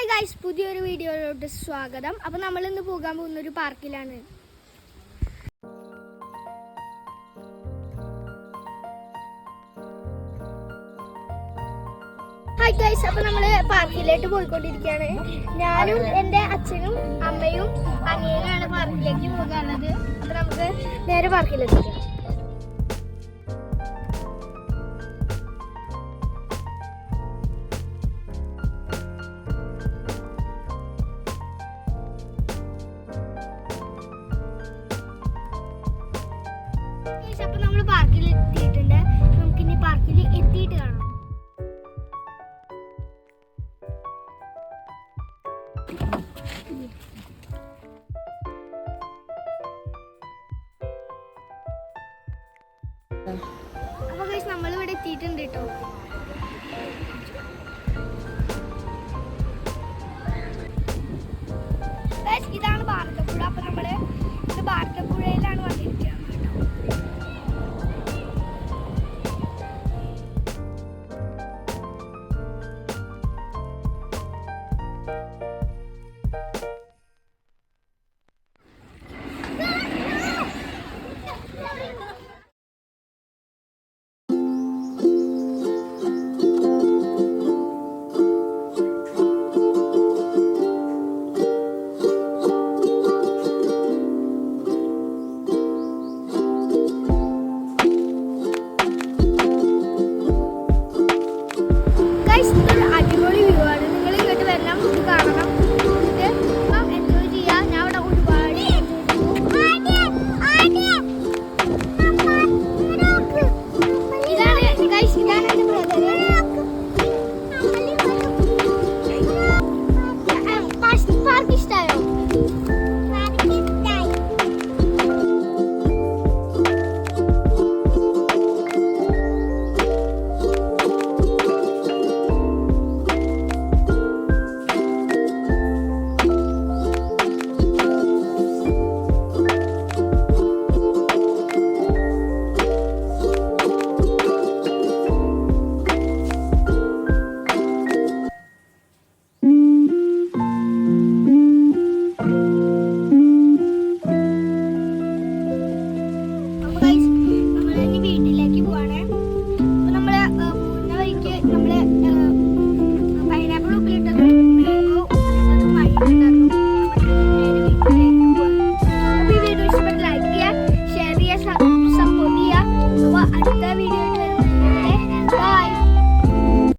Hi guys, പുതിയൊരു വീഡിയോയിലോട്ട് സ്വാഗതം. അപ്പോൾ നമ്മൾ ഇന്ന് പോകാൻ പോകുന്ന ഒരു പാർക്കിലാണ്. ഹായ് ഗൈസ്, അപ്പോൾ നമ്മൾ പാർക്കിലേക്ക് പോയിക്കൊണ്ടിരിക്കുകയാണ്. ഞാനും എൻ്റെ അച്ഛനും അമ്മയും അനിയനാണ് പാർക്കിലേക്ക് പോകാനുള്ളത്. അപ്പോൾ നമുക്ക് നേരെ പാർക്കിലെത്തിക്കാം. അപ്പൊ നമ്മള് പാർക്കിൽ എത്തിയിട്ടുണ്ട്. നമുക്കിനി പാർക്കിൽ എത്തിയിട്ട് കാണാം. അപ്പൊ ഗൈസ് നമ്മളിവിടെ എത്തിയിട്ടുണ്ട് കേട്ടോ.